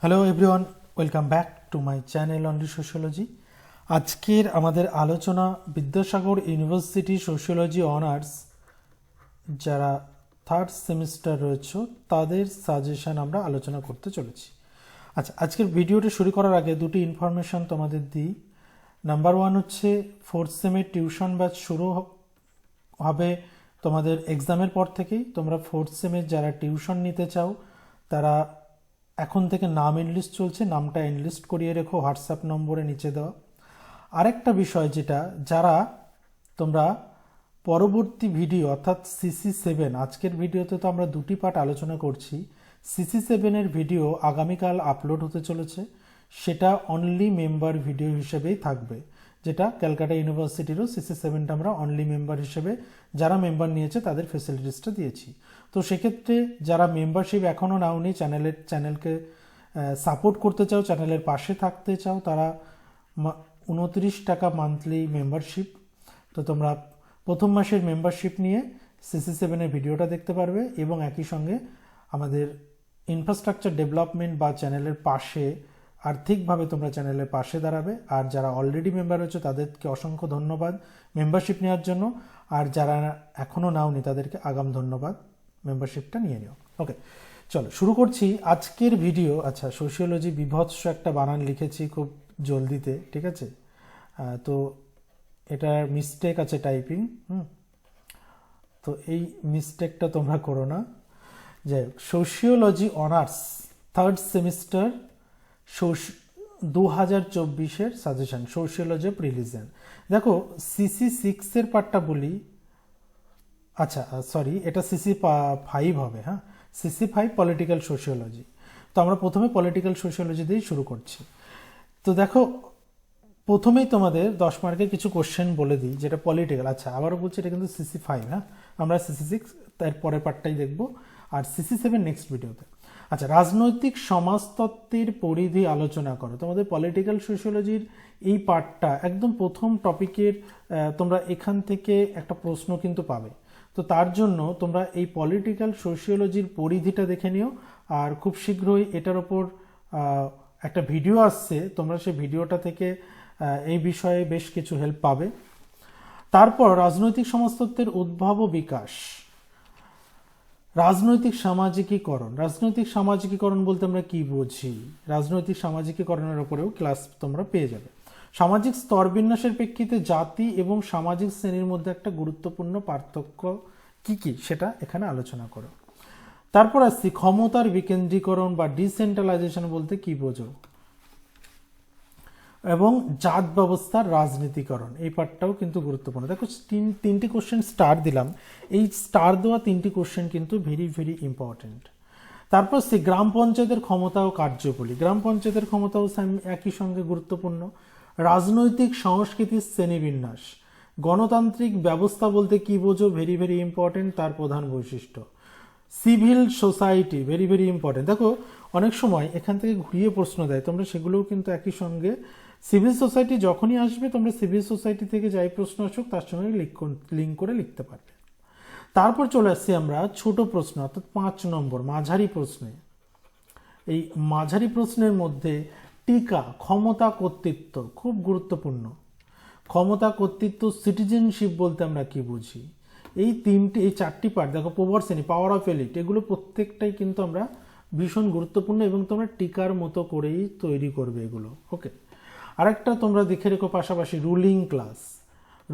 Hello everyone, welcome back to my channel only sociology. আজকের আমাদের আলোচনা বিদ্যাসাগর ইউনিভার্সিটি সোশিওলজি অনার্স যারা থার্ড সেমিস্টার রয়েছে তাদের সাজেশন আমরা আলোচনা করতে চলেছি। আচ্ছা, আজকের ভিডিওটা শুরু করার আগে দুটি ইনফরমেশন তোমাদের দিই। নাম্বার ওয়ান হচ্ছে ফোর্থ সেমের টিউশন ব্যাচ শুরু হবে তোমাদের এক্সামের পর থেকেই। তোমরা ফোর্থ সেমের যারা টিউশন নিতে চাও তারা এখন থেকে নাম এনলিস্ট চলছে, নামটা এনলিস্ট করিয়ে রেখো হোয়াটসঅ্যাপ নম্বরে নিচে দেওয়া। আরেকটা বিষয় যেটা, যারা তোমরা পরবর্তী ভিডিও অর্থাৎ CC7, আজকের ভিডিওতে তো আমরা দুটি পার্ট আলোচনা করছি, CC7-এর ভিডিও আগামীকাল আপলোড হতে চলেছে। সেটা অনলি মেম্বার ভিডিও হিসেবেই থাকবে, যেটা ক্যালকাটা ইউনিভার্সিটিরও CC7টা আমরা অনলি মেম্বার হিসেবে যারা মেম্বার নিয়েছে তাদের ফেসিলিটিসটা দিয়েছি। তো সেক্ষেত্রে যারা মেম্বারশিপ এখনও নাওনি, চ্যানেলকে সাপোর্ট করতে চাও, চ্যানেলের পাশে থাকতে চাও, তারা 29 টাকা মান্থলি মেম্বারশিপ। তো তোমরা প্রথম মাসের মেম্বারশিপ নিয়ে CC7-এর ভিডিওটা দেখতে পারবে এবং একই সঙ্গে আমাদের ইনফ্রাস্ট্রাকচার ডেভেলপমেন্ট বা চ্যানেলের পাশে আর্থিকভাবে তোমরা চ্যানেলের পাশে দাঁড়াবে। আর যারা অলরেডি মেম্বার হয়েছে তাদেরকে অসংখ্য ধন্যবাদ মেম্বারশিপ নেওয়ার জন্য, আর যারা এখনও নাওনি তাদেরকে আগাম ধন্যবাদ, মেম্বারশিপটা নিয়ে নিও। ওকে, চলো শুরু করছি আজকের ভিডিও। আচ্ছা, সোশিওলজি বিভৎস একটা বানান লিখেছি খুব জলদিতে, ঠিক আছে? তো এটার মিস্টেক আছে টাইপিং, তো এই মিস্টেকটা তোমরা করো না। যাই হোক, সোশিওলজি অনার্স থার্ড সেমিস্টার 2024-এর সাজেশন, সোশিওলজি অফ রিলিজন। দেখো, CC6-এর পার্টটা বলি। আচ্ছা সরি, এটা CC5 হবে। হ্যাঁ, CC5 পলিটিক্যাল সোশিওলজি। তো আমরা প্রথমে পলিটিক্যাল সোশিওলজি দিয়েই শুরু করছি। তো দেখো, প্রথমেই তোমাদের 10 মার্কের কিছু কোশ্চেন বলে দিই, যেটা পলিটিক্যাল। আচ্ছা, আবারও বলছি, এটা কিন্তু CC5। হ্যাঁ, আমরা CC6 তার পরের পার্টটাই দেখব, আর CC7 নেক্সট ভিডিওতে। আচ্ছা, রাজনৈতিক সমাজতত্ত্বের পরিধি আলোচনা করো। তোমাদের পলিটিক্যাল সোশিওলজির এই পার্টটা একদম প্রথম টপিকের, তোমরা এখান থেকে একটা প্রশ্ন কিন্তু পাবে। তো তার জন্য তোমরা এই পলিটিক্যাল সোশিওলজির পরিধিটা দেখে নিও, আর খুব শীঘ্রই এটার ওপর একটা ভিডিও আসছে, তোমরা সেই ভিডিওটা থেকে এই বিষয়ে বেশ কিছু হেল্প পাবে। তারপর রাজনৈতিক সমাজতত্ত্বের উদ্ভব ও বিকাশ, রাজনৈতিক সামাজিকীকরণ। রাজনৈতিক সামাজিকীকরণ বলতে আমরা কি বুঝি, রাজনৈতিক সামাজিকীকরণের উপরেও ক্লাস তোমরা পেয়ে যাবে। সামাজিক স্তরবিন্যাসের প্রেক্ষিতে জাতি এবং সামাজিক শ্রেণীর মধ্যে একটা গুরুত্বপূর্ণ পার্থক্য কি কি সেটা এখানে আলোচনা করো। তারপর আসছি ক্ষমতার বিকেন্দ্রীকরণ বা ডিসেন্ট্রালাইজেশন বলতে কি বোঝো, এবং জাত ব্যবস্থার রাজনীতিকরণ, এই পার্টটাও কিন্তু গুরুত্বপূর্ণ। দেখো, তিনটি কোশ্চেন স্টার দিলাম, এই স্টার দেওয়া তিনটি কোশ্চেন কিন্তু ভেরি ভেরি ইম্পর্টেন্ট। তারপর সে গ্রাম পঞ্চায়েতের ক্ষমতা ও কার্যকরী, গ্রাম পঞ্চায়েতের ক্ষমতাও একই সঙ্গে গুরুত্বপূর্ণ। রাজনৈতিক সংস্কৃতির শ্রেণীবিন্যাস, গণতান্ত্রিক ব্যবস্থা বলতে কি বোঝো, ভেরি ভেরি ইম্পর্টেন্ট, তার প্রধান বৈশিষ্ট্য। Civil society, very very important. দেখো, অনেক সময় এখান থেকে ঘুরিয়ে প্রশ্ন দেয়, তোমরা সেগুলোও কিন্তু একই সঙ্গে, সিভিল সোসাইটি যখনই আসবে তোমরা সিভিল সোসাইটি থেকে যাই প্রশ্ন আসুক তার সঙ্গে লিঙ্ক করে লিখতে পারবে। তারপর চলে আসছি আমরা ছোট প্রশ্ন, অর্থাৎ 5 নম্বর মাঝারি প্রশ্নে। এই মাঝারি প্রশ্নের মধ্যে টিকা, ক্ষমতা, কর্তৃত্ব খুব গুরুত্বপূর্ণ। ক্ষমতা, কর্তৃত্ব, সিটিজেনশিপ বলতে আমরা কি বুঝি, এই চারটি পার্ট। দেখো, প্রবর শ্রেণী, পাওয়ার অফ এলিট, এগুলো প্রত্যেকটাই কিন্তু আমরা ভীষণ গুরুত্বপূর্ণ এবং তোমরা টিকার মতো করেই তৈরি করবে এগুলো। ওকে, আরেকটা তোমরা দেখে রেখো পাশাপাশি রুলিং ক্লাস,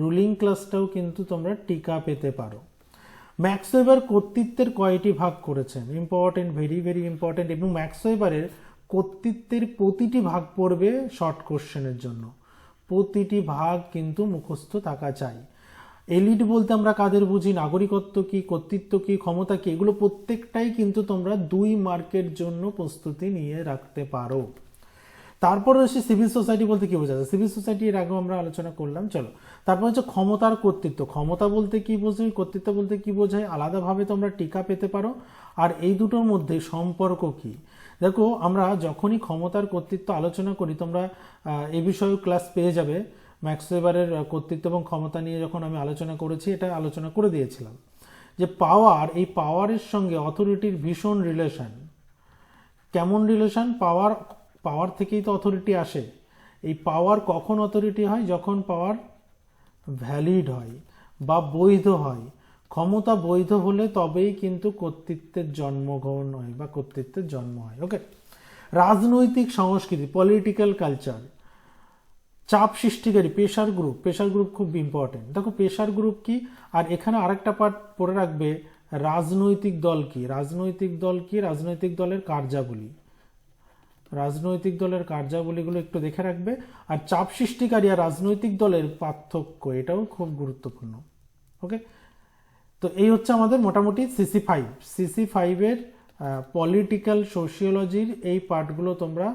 রুলিং ক্লাসটাও কিন্তু তোমরা টিকা পেতে পারো। ম্যাক্স ওয়েবার কর্তৃত্বের কয়টি ভাগ করেছেন, ইম্পর্টেন্ট, ভেরি ভেরি ইম্পর্টেন্ট। এবং ম্যাক্স ওয়েবারের কর্তৃত্বের প্রতিটি ভাগ পড়বে শর্ট কোশ্চেনের জন্য, প্রতিটি ভাগ কিন্তু মুখস্থ থাকা চাই। এলিট বলতে আমরা কাদের বুঝি, নাগরিকত্ব কি, কর্তৃত্ব কি, ক্ষমতা কি, এগুলো প্রত্যেকটাই কিন্তু তোমরা 2 মার্কের জন্য প্রস্তুতি নিয়ে রাখতে পারো। তারপর হচ্ছে সিভিল সোসাইটি বলতে কি বোঝা যায়, সিভিল সোসাইটি এর আগেও আমরা আলোচনা করলাম। চলো, তারপর হচ্ছে ক্ষমতার কর্তৃত্ব, ক্ষমতা বলতে কি বোঝায়, কর্তৃত্ব বলতে কি বোঝায়, আলাদাভাবে তোমরা টিকা পেতে পারো। আর এই দুটোর মধ্যে সম্পর্ক কি, দেখো আমরা যখনই ক্ষমতার কর্তৃত্ব আলোচনা করি তোমরা এই বিষয়েও ক্লাস পেয়ে যাবে। ম্যাক্স ওয়েবারের কর্তৃত্ব এবং ক্ষমতা নিয়ে যখন আমি আলোচনা করেছি, এটা আলোচনা করে দিয়েছিলাম যে পাওয়ার, এই পাওয়ারের সঙ্গে অথরিটির ভীষণ রিলেশন। কেমন রিলেশন? পাওয়ার, পাওয়ার থেকেই তো অথরিটি আসে। এই পাওয়ার কখন অথরিটি হয়? যখন পাওয়ার ভ্যালিড হয় বা বৈধ হয়। ক্ষমতা বৈধ হলে তবেই কিন্তু কর্তৃত্বের জন্মগ্রহণ হয় বা কর্তৃত্বের জন্ম হয়। ওকে, রাজনৈতিক সংস্কৃতি, পলিটিক্যাল কালচার, চাপ সৃষ্টিকারী, প্রেশার গ্রুপ। প্রেশার গ্রুপ খুব ইম্পর্টেন্ট। দেখো প্রেশার গ্রুপ কি, আর এখানে আরেকটা পার্ট পড়ে রাখবে, রাজনৈতিক দল কি। রাজনৈতিক দল কি? রাজনৈতিক দলের কার্যাবলী, রাজনৈতিক দলের কার্যাবলীগুলো একটু দেখে রাখবে। আর চাপ সৃষ্টিকারী আর রাজনৈতিক দলের পার্থক্য, এটাও খুব গুরুত্বপূর্ণ। ওকে, তো এই হচ্ছে আমাদের মোটামুটি CC5। CC5-এর পলিটিক্যাল সোশিওলজির এই পার্টগুলো তোমরা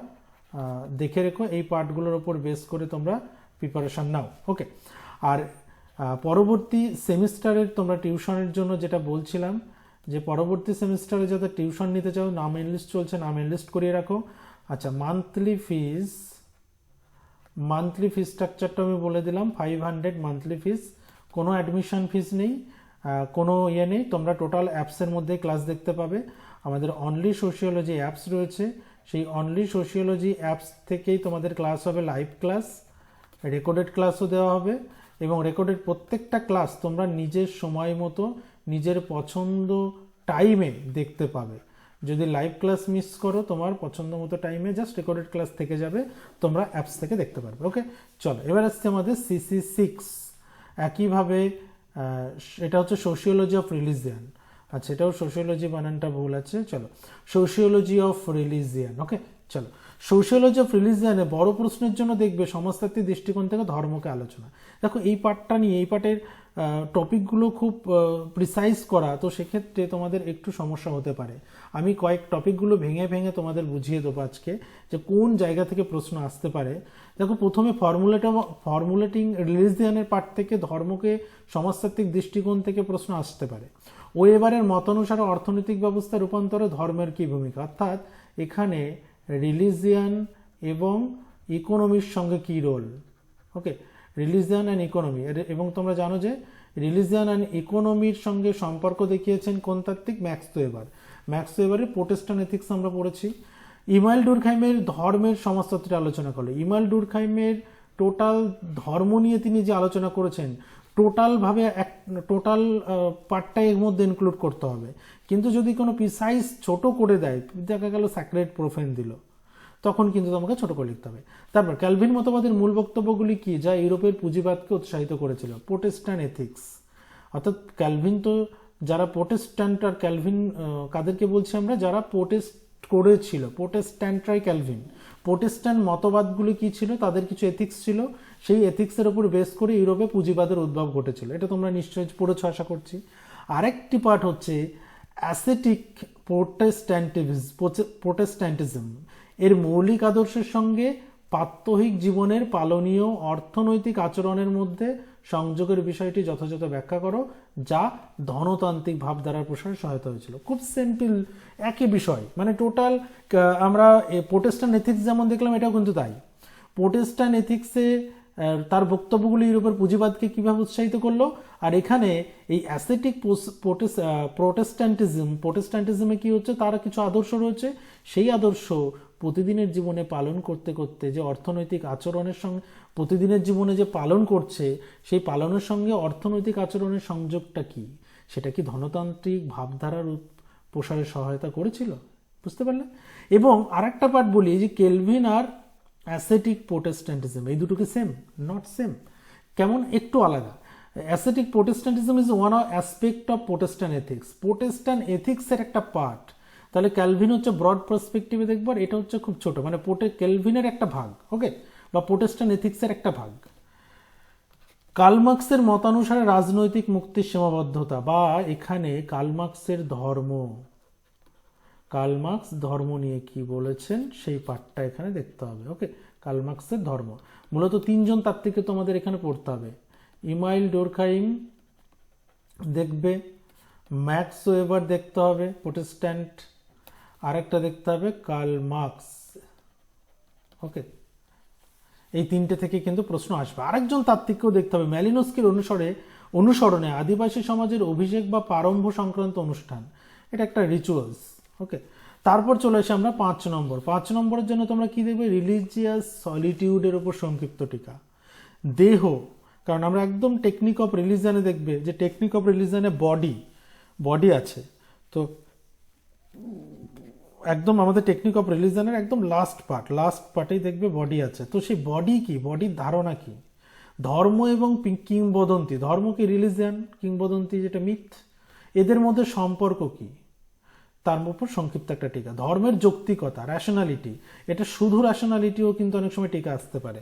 দেখে রেখো। এই পার্টগুলোর ওপর বেস করে তোমরা প্রিপারেশন নাও। ওকে, আর পরবর্তী সেমিস্টারের তোমরা টিউশনের জন্য যেটা বলছিলাম, যে পরবর্তী সেমিস্টারে যাতে টিউশন নিতে চাও, নাম এনলিস্ট চলছে, নাম এনলিস্ট করিয়ে রাখো। আচ্ছা, মান্থলি ফিস স্ট্রাকচারটা আমি বলে দিলাম, 500 মান্থলি ফিস, কোনো অ্যাডমিশন ফিস নেই, কোনো ইয়ে নেই। তোমরা টোটাল অ্যাপসের মধ্যে ক্লাস দেখতে পাবে। আমাদের অনলি সোশিওলজি অ্যাপস রয়েছে, সেই অনলি সোশিওলজি অ্যাপস থেকেই তোমাদের ক্লাস হবে, লাইভ ক্লাস, রেকর্ডেড ক্লাসও দেওয়া হবে। এবং রেকর্ডেড প্রত্যেকটা ক্লাস তোমরা নিজের সময় মতো নিজের পছন্দ টাইমে দেখতে পাবে। যদি লাইভ ক্লাস মিস করো, তোমার পছন্দ মতো টাইমে জাস্ট রেকর্ডেড ক্লাস থেকে যাবে, তোমরা অ্যাপস থেকে দেখতে পারবে। ওকে, চলো এবার আসছে আমাদের CC6। একইভাবে এটা হচ্ছে সোশিওলজি অফ রিলিজিয়ান। আচ্ছা, এটাও সোশিওলজি, বানানটা ভুল আছে। চলো, সোশিওলজি অফ রিলিজিয়ান। ওকে, চলো, সোশিওলজি অফ রিলিজিয়ানে বড় প্রশ্নের জন্য দেখবে সমাজতাত্ত্বিক দৃষ্টিকোণ থেকে ধর্মকে আলোচনা। দেখো এই পার্টটা নিয়ে, এই পার্টের টপিকগুলো খুব প্রিসাইজ করা, তো সেক্ষেত্রে তোমাদের একটু সমস্যা হতে পারে। আমি কয়েক টপিকগুলো ভেঙে ভেঙে তোমাদের বুঝিয়ে দেবো আজকে, যে কোন জায়গা থেকে প্রশ্ন আসতে পারে। দেখো প্রথমে ফর্মুলেটিং রিলিজিয়ানের পার্ট থেকে ধর্মকে সমাজতাত্ত্বিক দৃষ্টিকোণ থেকে প্রশ্ন আসতে পারে। ওয়েবারের মতানুসারে অর্থনৈতিক ব্যবস্থা রূপান্তরে ধর্মের কি ভূমিকা, অর্থাৎ এখানে রিলিজিয়ান এবং ইকোনমির সঙ্গে কি role. Okay, religion and economy, এবং তোমরা জানো যে রিলিজিয়ান অ্যান্ড ইকোনমির সঙ্গে সম্পর্ক দেখিয়েছেন কোন তাত্ত্বিক? Max Weber. ম্যাক্স ওয়েবারের প্রোটেস্ট্যান্ট এথিক্স আমরা পড়েছি। ইমানুয়েল ডুরখাইমের ধর্মের সমাজতত্ত্বের আলোচনা করলো। ইমানুয়েল ডুরখাইমের টোটাল ধর্ম নিয়ে তিনি যে আলোচনা করেছেন, টোটালভাবে টোটাল পার্টটা এর মধ্যে ইনক্লুড করতে হবে। কিন্তু যদি কোনো প্রিসাইজ ছোট করে দেয়, দেখা গেল স্যাক্রেড প্রোফেন দিল, তখন কিন্তু তোমাকে ছোট করে লিখতে হবে। তারপর ক্যালভিন মতবাদের মূল বক্তব্যগুলি কি, যা ইউরোপের পুঁজিবাদকে উৎসাহিত করেছিল? Protestant ethics. অর্থাৎ ক্যালভিন তো, যারা প্রোটেস্ট্যান্ট, আর ক্যালভিন কাদেরকে বলছি আমরা? যারা প্রোটেস্ট করেছিল, প্রোটেস্ট্যান্টরাই ক্যালভিন। প্রোটেস্ট্যান্ট মতবাদগুলি কি ছিল? তাদের কিছু এথিক্স ছিল, সেই এথিক্সের উপর বেস করে ইউরোপে পুঁজিবাদের উদ্ভব ঘটেছিল। এটা তোমরা নিশ্চয়ই পড়েছ আশা করছি। আরেকটি পার্ট হচ্ছে অ্যাসেটিক প্রোটেস্ট্যান্টিজম। এর মৌলিক আদর্শের সঙ্গে প্রাত্যহিক জীবনের পালনীয় অর্থনৈতিক আচরণের মধ্যে সংযোগের বিষয়টি যথাযথ ব্যাখ্যা করো, যা ধনতান্ত্রিক ভাবধারার প্রসারে সহায়তা হয়েছিল। খুব সিম্পল একই বিষয়, মানে টোটাল আমরা প্রোটেস্ট্যান্ট এথিক্স যেমন দেখলাম, এটাও কিন্তু তাই। প্রোটেস্ট্যান্ট এথিক্সে তার বক্তব্যগুলি ইউরোপের পুঁজিবাদকে কীভাবে উৎসাহিত করলো, আর এখানে এই অ্যাসেটিক প্রোটেস্ট্যান্টিজমে কী হচ্ছে, তার কিছু আদর্শ রয়েছে, সেই আদর্শ প্রতিদিনের জীবনে পালন করতে করতে যে অর্থনৈতিক আচরণের সঙ্গে প্রতিদিনের জীবনে যে পালন করছে, সেই পালনের সঙ্গে অর্থনৈতিক আচরণের সংযোগটা কি, সেটা কি ধনতান্ত্রিক ভাবধারার প্রসারে সহায়তা করেছিল? বুঝতে পারলে? এবং আরেকটা পার্ট বলি, যে কেলভিন আর অ্যাসেটিক প্রোটেস্ট্যান্টিজম, এই দুটোকে সেম? Not same. কেমন? একটু আলাদা। Ascetic Protestantism is one aspect of Protestant ethics. Protestant এথিক্সের একটা পার্ট। তাহলে ক্যালভিন হচ্ছে ব্রড পার্সপেক্টিভে দেখবার, এটা হচ্ছে খুব ছোট, মানে ক্যালভিনের একটা ভাগ, ওকে, বা প্রোটেস্ট্যান্ট এথিক্সের একটা ভাগ। কার্ল মার্কসের মতানুসারে রাজনৈতিক মুক্তির সীমাবদ্ধতা, বা এখানে কার্ল মার্কসের ধর্ম, কার্ল মার্কস ধর্ম নিয়ে কি বলেছেন সেই পার্টটা এখানে দেখতে হবে। ওকে, কার্ল মার্কসের ধর্ম মূলত তিনজন তাত্ত্বিককে তোমাদের এখানে পড়তে হবে। ইমানুয়েল ডুরখাইম দেখবে, ম্যাক্স ওয়েবার দেখতে হবে প্রোটেস্ট্যান্ট, আরেকটা দেখতে হবে কার্ল মার্কস। ওকে, এই তিনটে থেকে কিন্তু প্রশ্ন আসবে। আরেকজন তাত্ত্বিককেও দেখতে হবে, ম্যালিনস্কির অনুসরণে আদিবাসী সমাজের অভিষেক বা প্রারম্ভ সংক্রান্ত অনুষ্ঠান, এটা একটা রিচুয়ালস। ওকে, তারপর চলে এসে আমরা 5 নম্বরের জন্য তোমরা কি দেখবে, রিলিজিয়াস সলিটিউডের উপর সংক্ষিপ্ত টিকা। দেহ, কারণ আমরা একদম টেকনিক অফ রিলিজনে দেখবে যে টেকনিক অফ রিলিজনে বডি আছে, তো একদম আমাদের টেকনিক অফ রিলিজনের একদম লাস্ট পার্টেই দেখবে বডি আছে। তো সেই বডি কি, বডির ধারণা কি, ধর্ম এবং কিংবদন্তি, ধর্ম কি রিলিজিয়ান, কিংবদন্তি যেটা মিথ, এদের মধ্যে সম্পর্ক কি, তার উপর সংক্ষিপ্ত একটা টিকা। ধর্মের যৌক্তিকতা, র্যাশনালিটি, এটা শুধু র্যাশনালিটিও কিন্তু অনেক সময় টিকা আসতে পারে।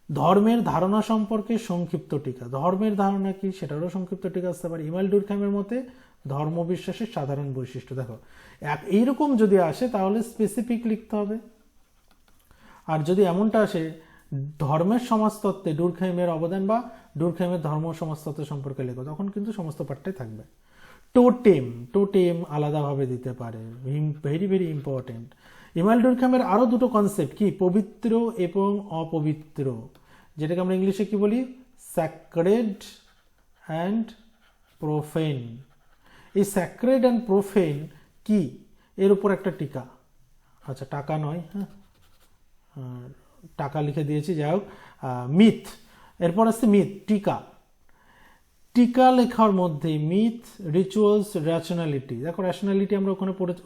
ধর্মের ধারণা সম্পর্কে সংক্ষিপ্ত টিকা, ধর্মের ধারণা কি সেটারও সংক্ষিপ্ত টিকা আসতে পারে। ইমাইল ডুরখাইমের মতে ধর্মবিশ্বাসের সাধারণ বৈশিষ্ট্য। দেখো এইরকম যদি আসে তাহলে স্পেসিফিক লিখতে হবে, আর যদি এমনটা আসে ধর্মের সমাজতত্ত্বে ডুরখাইমের অবদান বা ডুরখাইমের ধর্ম সমাজতত্ত্ব সম্পর্কে লেখো, তখন কিন্তু সমস্ত পাঠটাই থাকবে। টোটেম আলাদাভাবে দিতে পারে, ভেরি ভেরি ইম্পর্টেন্ট। ইমাইল ডুরখাইমের আরো দুটো কনসেপ্ট কি, পবিত্র এবং অপবিত্র, যেটাকে আমরা ইংলিশে কি বলি, স্যাক্রেড অ্যান্ড প্রোফেন। এই স্যাক্রেড অ্যান্ড প্রোফেন কি, এর উপর একটা টিকা। আচ্ছা টাকা নয়, হ্যাঁ টাকা লিখে দিয়েছি, যাই হোক। মিথ, এরপর আসছে মিথ, টিকা লেখার মধ্যে মিথ, রিচুয়ালস, র্যাশনালিটি। দেখো র্যাশনালিটি আমরা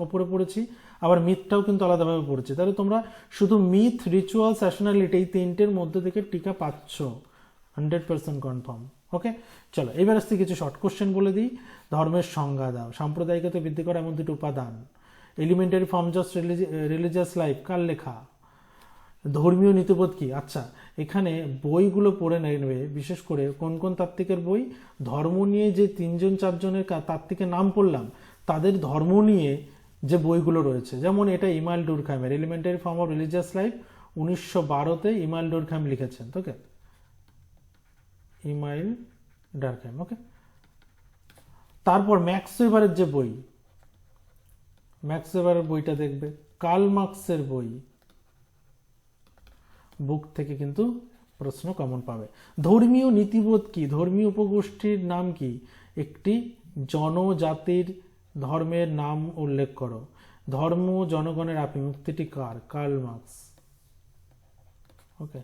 ওপরে পড়েছি, আবার মিথটাও কিন্তু আলাদাভাবে পড়েছি। তাহলে তোমরা শুধু মিথ, রিচুয়ালস, র্যাশনালিটি এই তিনটের মধ্যে থেকে টিকা পাচ্ছ 100% কনফার্ম। ওকে, চলো এবার আসতে কিছু শর্ট কোশ্চেন বলে দিই। ধর্মের সংজ্ঞা দাও, সাম্প্রদায়িকতা বৃদ্ধি করা এমন দুটো উপাদান, elementary forms of religious life কার লেখা, ধর্মীয় নীতিবোধ কি। আচ্ছা এখানে বইগুলো পড়ে নেবে, বিশেষ করে কোন কোন তাত্ত্বিকের বই, ধর্ম নিয়ে যে 3-4জনের তাত্ত্বিকের নাম পড়লাম তাদের ধর্ম নিয়ে যে বইগুলো রয়েছে, যেমন এটা ইমাইল ডুরখাইমের elementary form of religious life 1912-তে ইমাইল ডুরখাইম লিখেছেন। Okay, email ডুরখাইম। ওকে, তারপর ম্যাক্স ওয়েবারের যে বই, ম্যাক্স ওয়েবারের বইটা দেখবে, কার্ল মার্কসের বই, বুক থেকে কিন্তু প্রশ্ন কমন পাবে। ধর্মীয় নীতিবোধ কি, ধর্মীয় উপগোষ্ঠীর নাম কি, একটি জনজাতির ধর্মের নাম উল্লেখ করো, ধর্ম জনগণের আভিমুক্তিটি কার, কার্ল মার্কস। ওকে,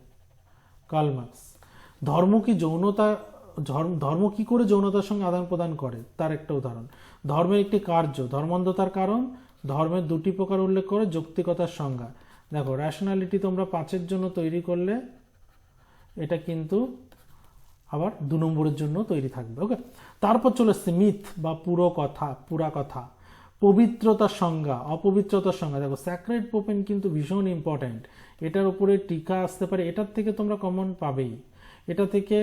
কার্ল মার্কস। ধর্ম কি করে যৌনতার সঙ্গে আদান প্রদান করে তার একটা উদাহরণ, ধর্মের একটি কার্য, ধর্মান্ধতার কারণ, ধর্মের দুটি প্রকার উল্লেখ করে, যৌক্তিকতার সংজ্ঞা। দেখো র্যাশনালিটি তোমরা 5-এর জন্য তৈরি করলে এটা কিন্তু আবার 2 নম্বরের জন্য তৈরি থাকবে। ওকে, তারপর চলে আসছে মিথ বা পুরা কথা, পবিত্রতার সংজ্ঞা, অপবিত্রতার সংজ্ঞা। দেখো স্যাক্রেড প্রোফেন কিন্তু ভীষণ ইম্পর্ট্যান্ট, এটার উপরে টিকা আসতে পারে, এটার থেকে তোমরা কমন পাবেই। এটা থেকে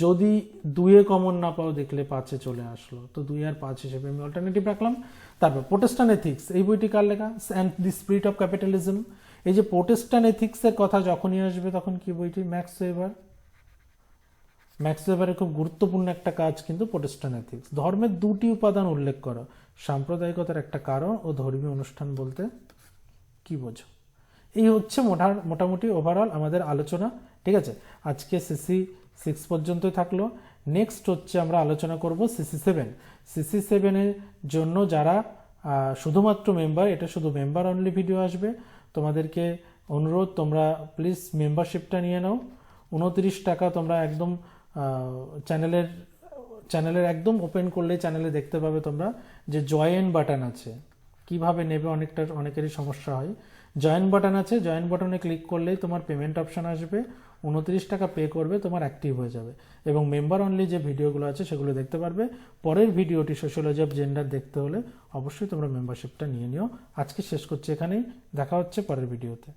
যদি 2-এ কমন না পাও, দেখলে 5-এ চলে আসলো, তো 2 আর 5 হিসেবে আমি অল্টারনেটিভ রাখলাম। তারপর প্রোটেস্ট্যান্ট এথিক্স, এই বইটি কার লেখা, and the spirit of capitalism. এই যে প্রোটেস্ট্যান্ট এথিক্সের কথা যখনই আসবে তখন কি বইটি, ম্যাক্স ওয়েবারের খুব গুরুত্বপূর্ণ একটা কাজ কিন্তু প্রোটেস্ট্যান্ট এথিক্স। ধর্মের 2টি উপাদান উল্লেখ করো, সাম্প্রদায়িকতার একটা কারণ ও ধর্মীয় অনুষ্ঠান বলতে কি বোঝো। এই হচ্ছে মোটামুটি ওভারঅল আমাদের আলোচনা। ঠিক আছে, আজকে সিসি 6 পর্যন্তই থাকলো। নেক্সট হচ্ছে আমরা আলোচনা করব সিসি 7-এর জন্য যারা শুধুমাত্র মেম্বার, এটা শুধু মেম্বার অনলি ভিডিও আসবে। তোমাদেরকে অনুরোধ, তোমরা প্লিজ মেম্বারশিপটা নিয়ে নাও। 29 টাকা তোমরা একদম চ্যানেলের একদম ওপেন করলে চ্যানেলে দেখতে পাবে তোমরা যে জয়েন বাটন আছে, কিভাবে নেবে অনেকেরই সমস্যা হয়। জয়েন বাটন আছে, জয়েন বাটনে ক্লিক করলেই তোমার পেমেন্ট অপশন আসবে, 29 টাকা পে করবে, তোমার অ্যাক্টিভ হয়ে যাবে এবং মেম্বার অনলি যে ভিডিওগুলো আছে সেগুলো দেখতে পারবে। পরের ভিডিওটি সোশ্যালজি অফ জেন্ডার দেখতে হলে অবশ্যই তোমরা মেম্বারশিপটা নিয়ে নিও। আজকে শেষ করছি এখানেই, দেখা হচ্ছে পরের ভিডিওতে।